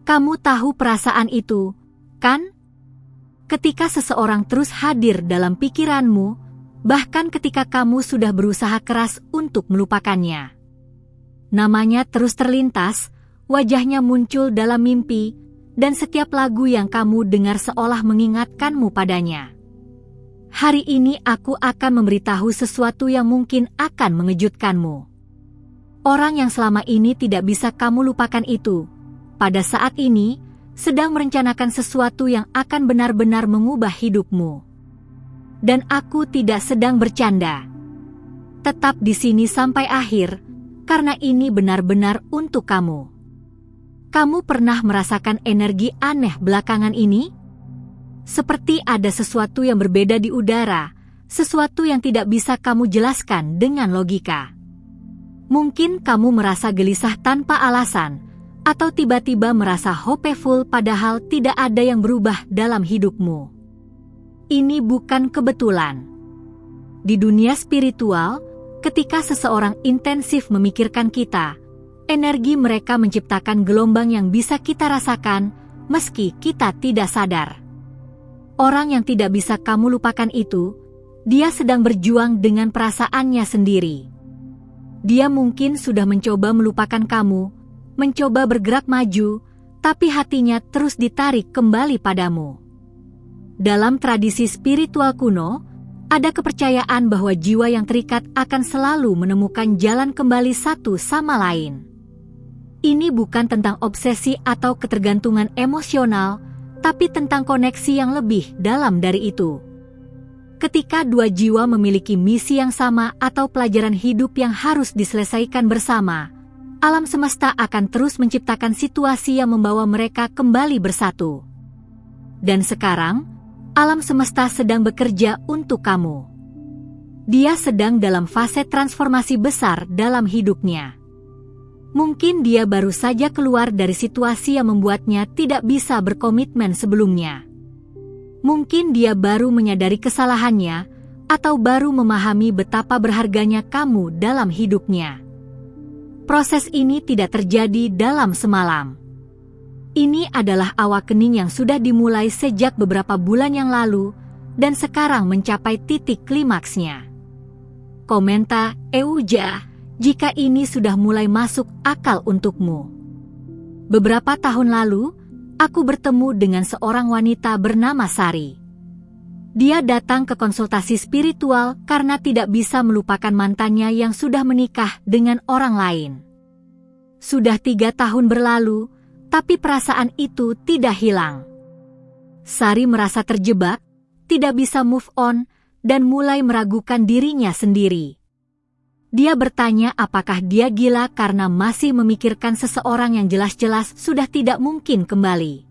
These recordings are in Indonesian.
Kamu tahu perasaan itu, kan? Ketika seseorang terus hadir dalam pikiranmu, bahkan ketika kamu sudah berusaha keras untuk melupakannya. Namanya terus terlintas, wajahnya muncul dalam mimpi, dan setiap lagu yang kamu dengar seolah mengingatkanmu padanya. Hari ini aku akan memberitahu sesuatu yang mungkin akan mengejutkanmu. Orang yang selama ini tidak bisa kamu lupakan itu, pada saat ini, sedang merencanakan sesuatu yang akan benar-benar mengubah hidupmu. Dan aku tidak sedang bercanda. Tetap di sini sampai akhir, karena ini benar-benar untuk kamu. Kamu pernah merasakan energi aneh belakangan ini? Seperti ada sesuatu yang berbeda di udara, sesuatu yang tidak bisa kamu jelaskan dengan logika. Mungkin kamu merasa gelisah tanpa alasan, atau tiba-tiba merasa hopeful padahal tidak ada yang berubah dalam hidupmu. Ini bukan kebetulan. Di dunia spiritual, ketika seseorang intensif memikirkan kita, energi mereka menciptakan gelombang yang bisa kita rasakan meski kita tidak sadar. Orang yang tidak bisa kamu lupakan itu, dia sedang berjuang dengan perasaannya sendiri. Dia mungkin sudah mencoba melupakan kamu, mencoba bergerak maju, tapi hatinya terus ditarik kembali padamu. Dalam tradisi spiritual kuno, ada kepercayaan bahwa jiwa yang terikat akan selalu menemukan jalan kembali satu sama lain. Ini bukan tentang obsesi atau ketergantungan emosional, tapi tentang koneksi yang lebih dalam dari itu. Ketika dua jiwa memiliki misi yang sama atau pelajaran hidup yang harus diselesaikan bersama, alam semesta akan terus menciptakan situasi yang membawa mereka kembali bersatu. Dan sekarang, alam semesta sedang bekerja untuk kamu. Dia sedang dalam fase transformasi besar dalam hidupnya. Mungkin dia baru saja keluar dari situasi yang membuatnya tidak bisa berkomitmen sebelumnya. Mungkin dia baru menyadari kesalahannya, atau baru memahami betapa berharganya kamu dalam hidupnya. Proses ini tidak terjadi dalam semalam. Ini adalah awakening yang sudah dimulai sejak beberapa bulan yang lalu dan sekarang mencapai titik klimaksnya. Komentar Euja, jika ini sudah mulai masuk akal untukmu. Beberapa tahun lalu, aku bertemu dengan seorang wanita bernama Sari. Dia datang ke konsultasi spiritual karena tidak bisa melupakan mantannya yang sudah menikah dengan orang lain. Sudah 3 tahun berlalu, tapi perasaan itu tidak hilang. Sari merasa terjebak, tidak bisa move on, dan mulai meragukan dirinya sendiri. Dia bertanya apakah dia gila karena masih memikirkan seseorang yang jelas-jelas sudah tidak mungkin kembali.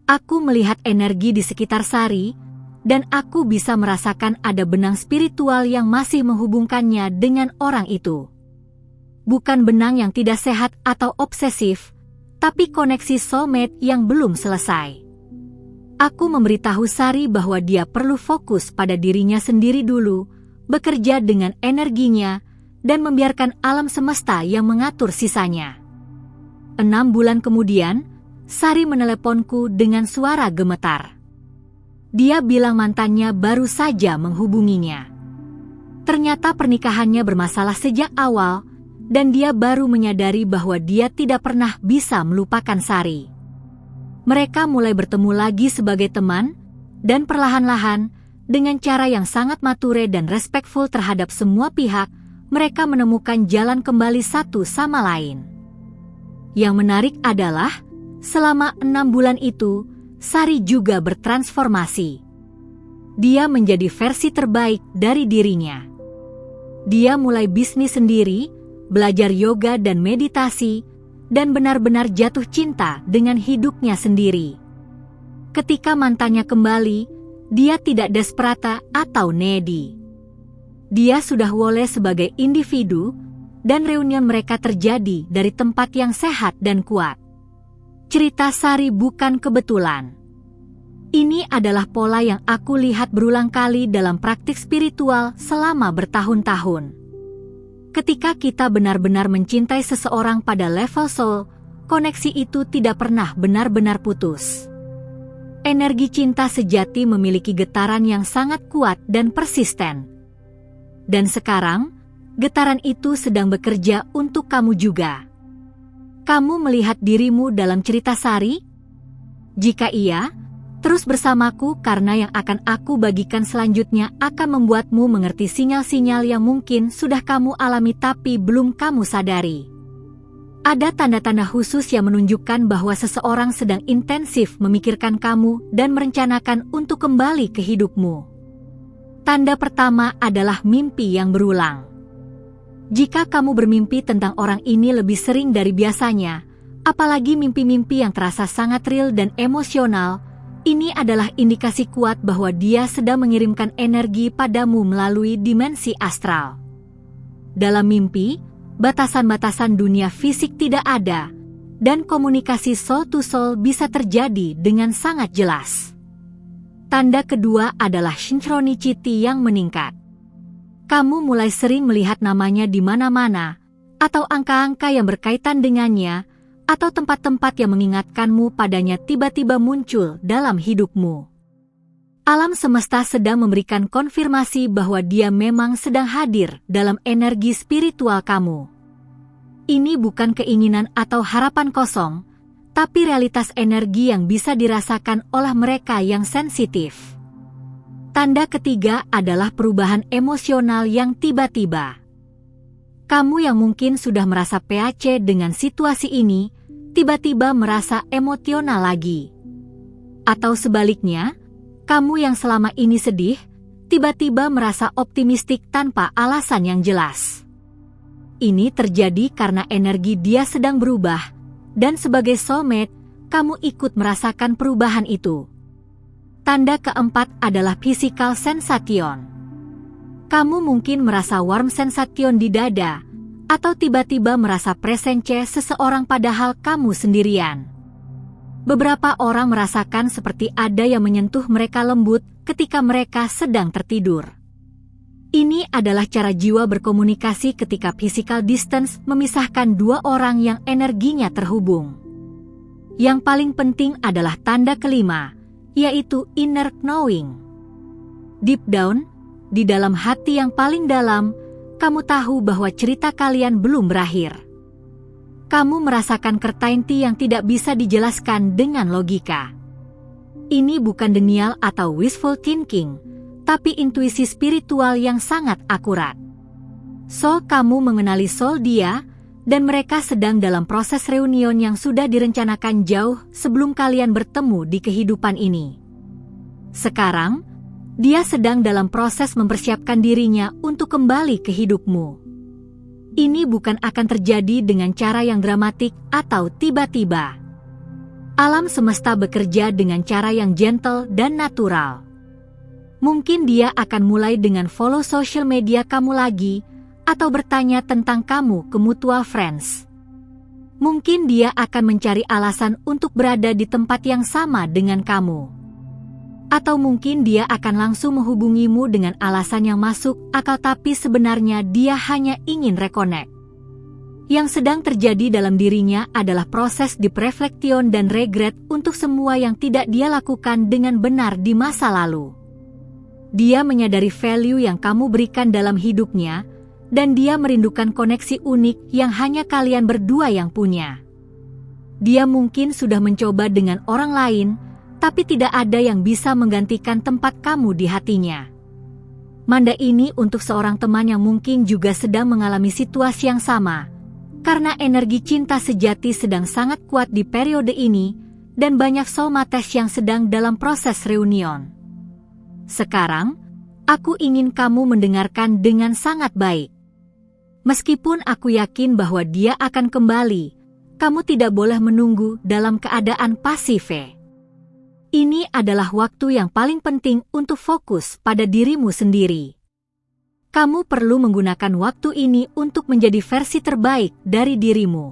Aku melihat energi di sekitar Sari, dan aku bisa merasakan ada benang spiritual yang masih menghubungkannya dengan orang itu. Bukan benang yang tidak sehat atau obsesif, tapi koneksi soulmate yang belum selesai. Aku memberitahu Sari bahwa dia perlu fokus pada dirinya sendiri dulu, bekerja dengan energinya, dan membiarkan alam semesta yang mengatur sisanya. 6 bulan kemudian, Sari meneleponku dengan suara gemetar. Dia bilang mantannya baru saja menghubunginya. Ternyata pernikahannya bermasalah sejak awal, dan dia baru menyadari bahwa dia tidak pernah bisa melupakan Sari. Mereka mulai bertemu lagi sebagai teman, dan perlahan-lahan, dengan cara yang sangat mature dan respectful terhadap semua pihak, mereka menemukan jalan kembali satu sama lain. Yang menarik adalah, selama 6 bulan itu, Sari juga bertransformasi. Dia menjadi versi terbaik dari dirinya. Dia mulai bisnis sendiri, belajar yoga dan meditasi, dan benar-benar jatuh cinta dengan hidupnya sendiri. Ketika mantannya kembali, dia tidak desperata atau needy. Dia sudah wole sebagai individu, dan reunian mereka terjadi dari tempat yang sehat dan kuat. Cerita Sari bukan kebetulan. Ini adalah pola yang aku lihat berulang kali dalam praktik spiritual selama bertahun-tahun. Ketika kita benar-benar mencintai seseorang pada level soul, koneksi itu tidak pernah benar-benar putus. Energi cinta sejati memiliki getaran yang sangat kuat dan persisten. Dan sekarang, getaran itu sedang bekerja untuk kamu juga. Kamu melihat dirimu dalam cerita Sari? Jika iya, terus bersamaku karena yang akan aku bagikan selanjutnya akan membuatmu mengerti sinyal-sinyal yang mungkin sudah kamu alami tapi belum kamu sadari. Ada tanda-tanda khusus yang menunjukkan bahwa seseorang sedang intensif memikirkan kamu dan merencanakan untuk kembali ke hidupmu. Tanda pertama adalah mimpi yang berulang. Jika kamu bermimpi tentang orang ini lebih sering dari biasanya, apalagi mimpi-mimpi yang terasa sangat real dan emosional, ini adalah indikasi kuat bahwa dia sedang mengirimkan energi padamu melalui dimensi astral. Dalam mimpi, batasan-batasan dunia fisik tidak ada, dan komunikasi soul to soul bisa terjadi dengan sangat jelas. Tanda kedua adalah synchronicity yang meningkat. Kamu mulai sering melihat namanya di mana-mana, atau angka-angka yang berkaitan dengannya, atau tempat-tempat yang mengingatkanmu padanya tiba-tiba muncul dalam hidupmu. Alam semesta sedang memberikan konfirmasi bahwa dia memang sedang hadir dalam energi spiritual kamu. Ini bukan keinginan atau harapan kosong, tapi realitas energi yang bisa dirasakan oleh mereka yang sensitif. Tanda ketiga adalah perubahan emosional yang tiba-tiba. Kamu yang mungkin sudah merasa PAC dengan situasi ini, tiba-tiba merasa emosional lagi. Atau sebaliknya, kamu yang selama ini sedih, tiba-tiba merasa optimistik tanpa alasan yang jelas. Ini terjadi karena energi dia sedang berubah, dan sebagai soulmate, kamu ikut merasakan perubahan itu. Tanda keempat adalah physical sensation. Kamu mungkin merasa warm sensation di dada, atau tiba-tiba merasa presence seseorang padahal kamu sendirian. Beberapa orang merasakan seperti ada yang menyentuh mereka lembut ketika mereka sedang tertidur. Ini adalah cara jiwa berkomunikasi ketika physical distance memisahkan dua orang yang energinya terhubung. Yang paling penting adalah tanda kelima, yaitu inner knowing. Deep down, di dalam hati yang paling dalam, kamu tahu bahwa cerita kalian belum berakhir. Kamu merasakan certainty yang tidak bisa dijelaskan dengan logika. Ini bukan denial atau wishful thinking, tapi intuisi spiritual yang sangat akurat. Soul kamu mengenali soul dia, dan mereka sedang dalam proses reunion yang sudah direncanakan jauh sebelum kalian bertemu di kehidupan ini. Sekarang, dia sedang dalam proses mempersiapkan dirinya untuk kembali ke hidupmu. Ini bukan akan terjadi dengan cara yang dramatik atau tiba-tiba. Alam semesta bekerja dengan cara yang gentle dan natural. Mungkin dia akan mulai dengan follow social media kamu lagi, atau bertanya tentang kamu ke mutual friends. Mungkin dia akan mencari alasan untuk berada di tempat yang sama dengan kamu. Atau mungkin dia akan langsung menghubungimu dengan alasan yang masuk akal tapi sebenarnya dia hanya ingin reconnect. Yang sedang terjadi dalam dirinya adalah proses deep reflection dan regret untuk semua yang tidak dia lakukan dengan benar di masa lalu. Dia menyadari value yang kamu berikan dalam hidupnya, dan dia merindukan koneksi unik yang hanya kalian berdua yang punya. Dia mungkin sudah mencoba dengan orang lain, tapi tidak ada yang bisa menggantikan tempat kamu di hatinya. Manda ini untuk seorang teman yang mungkin juga sedang mengalami situasi yang sama, karena energi cinta sejati sedang sangat kuat di periode ini, dan banyak soulmates yang sedang dalam proses reunion. Sekarang, aku ingin kamu mendengarkan dengan sangat baik. Meskipun aku yakin bahwa dia akan kembali, kamu tidak boleh menunggu dalam keadaan pasif. Ini adalah waktu yang paling penting untuk fokus pada dirimu sendiri. Kamu perlu menggunakan waktu ini untuk menjadi versi terbaik dari dirimu.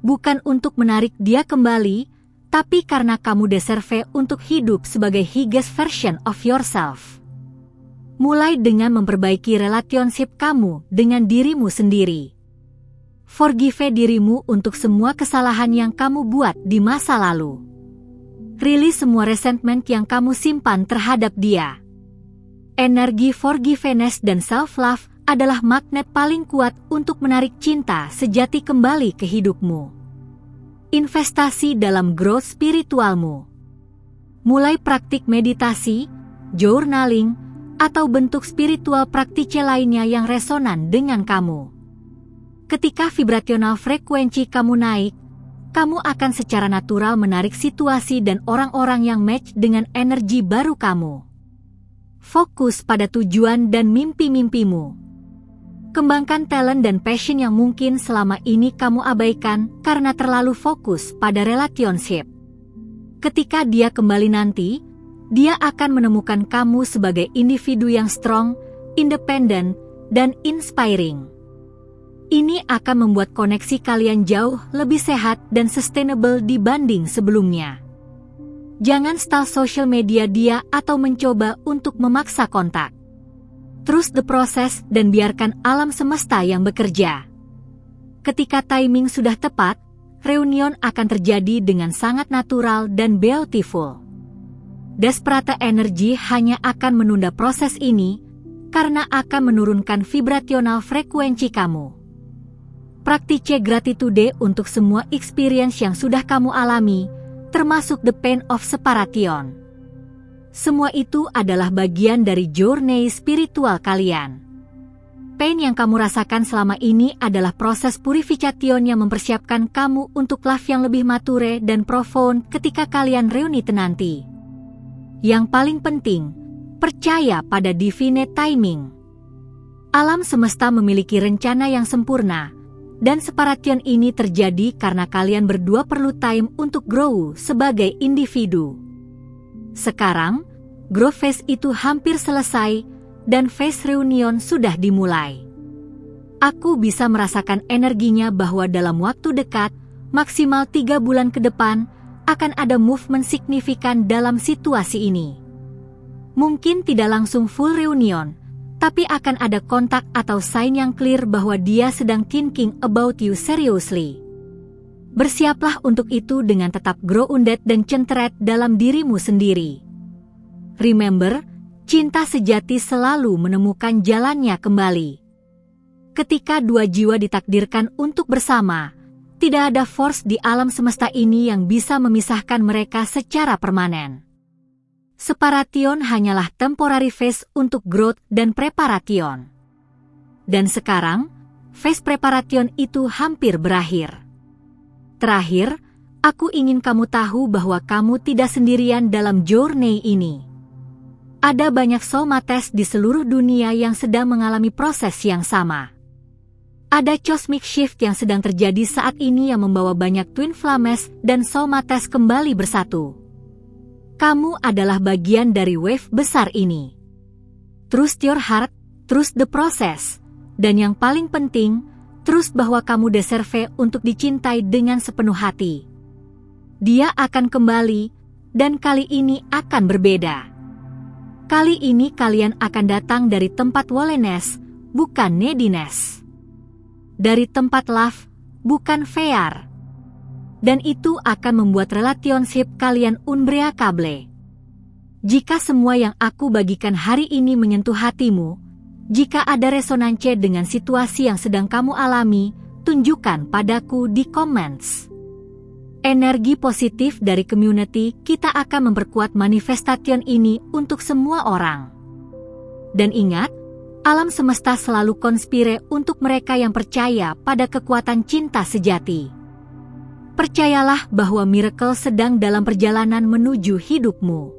Bukan untuk menarik dia kembali, tapi karena kamu deserve untuk hidup sebagai highest version of yourself. Mulai dengan memperbaiki relationship kamu dengan dirimu sendiri. Forgive dirimu untuk semua kesalahan yang kamu buat di masa lalu. Rilis semua resentment yang kamu simpan terhadap dia. Energi forgiveness dan self-love adalah magnet paling kuat untuk menarik cinta sejati kembali ke hidupmu. Investasi dalam growth spiritualmu. Mulai praktik meditasi, journaling, atau bentuk spiritual praktise lainnya yang resonan dengan kamu. Ketika vibrasional frekuensi kamu naik, kamu akan secara natural menarik situasi dan orang-orang yang match dengan energi baru kamu. Fokus pada tujuan dan mimpi-mimpimu. Kembangkan talent dan passion yang mungkin selama ini kamu abaikan karena terlalu fokus pada relationship. Ketika dia kembali nanti, dia akan menemukan kamu sebagai individu yang strong, independent, dan inspiring. Ini akan membuat koneksi kalian jauh lebih sehat dan sustainable dibanding sebelumnya. Jangan stalk social media dia atau mencoba untuk memaksa kontak. Trust the process dan biarkan alam semesta yang bekerja. Ketika timing sudah tepat, reunion akan terjadi dengan sangat natural dan beautiful. Desperate energy hanya akan menunda proses ini karena akan menurunkan vibrasional frekuensi kamu. Praktice gratitude untuk semua experience yang sudah kamu alami, termasuk the pain of separation. Semua itu adalah bagian dari journey spiritual kalian. Pain yang kamu rasakan selama ini adalah proses purification yang mempersiapkan kamu untuk love yang lebih mature dan profound ketika kalian reunite nanti. Yang paling penting, percaya pada divine timing. Alam semesta memiliki rencana yang sempurna, dan separation ini terjadi karena kalian berdua perlu time untuk grow sebagai individu. Sekarang, growth phase itu hampir selesai, dan phase reunion sudah dimulai. Aku bisa merasakan energinya bahwa dalam waktu dekat, maksimal 3 bulan ke depan, akan ada movement signifikan dalam situasi ini. Mungkin tidak langsung full reunion, tapi akan ada kontak atau sign yang clear bahwa dia sedang thinking about you seriously. Bersiaplah untuk itu dengan tetap grounded dan centered dalam dirimu sendiri. Remember, cinta sejati selalu menemukan jalannya kembali. Ketika dua jiwa ditakdirkan untuk bersama, tidak ada force di alam semesta ini yang bisa memisahkan mereka secara permanen. Separation hanyalah temporary phase untuk growth dan preparation. Dan sekarang, phase preparation itu hampir berakhir. Terakhir, aku ingin kamu tahu bahwa kamu tidak sendirian dalam journey ini. Ada banyak soulmates di seluruh dunia yang sedang mengalami proses yang sama. Ada cosmic shift yang sedang terjadi saat ini yang membawa banyak twin flames dan soulmates kembali bersatu. Kamu adalah bagian dari wave besar ini. Trust your heart, trust the process, dan yang paling penting, trust bahwa kamu deserve untuk dicintai dengan sepenuh hati. Dia akan kembali, dan kali ini akan berbeda. Kali ini kalian akan datang dari tempat woleness, bukan neediness. Dari tempat love, bukan fear. Dan itu akan membuat relationship kalian unbreakable. Jika semua yang aku bagikan hari ini menyentuh hatimu, jika ada resonansi dengan situasi yang sedang kamu alami, tunjukkan padaku di comments. Energi positif dari community kita akan memperkuat manifestation ini untuk semua orang. Dan ingat, alam semesta selalu konspire untuk mereka yang percaya pada kekuatan cinta sejati. Percayalah bahwa miracle sedang dalam perjalanan menuju hidupmu.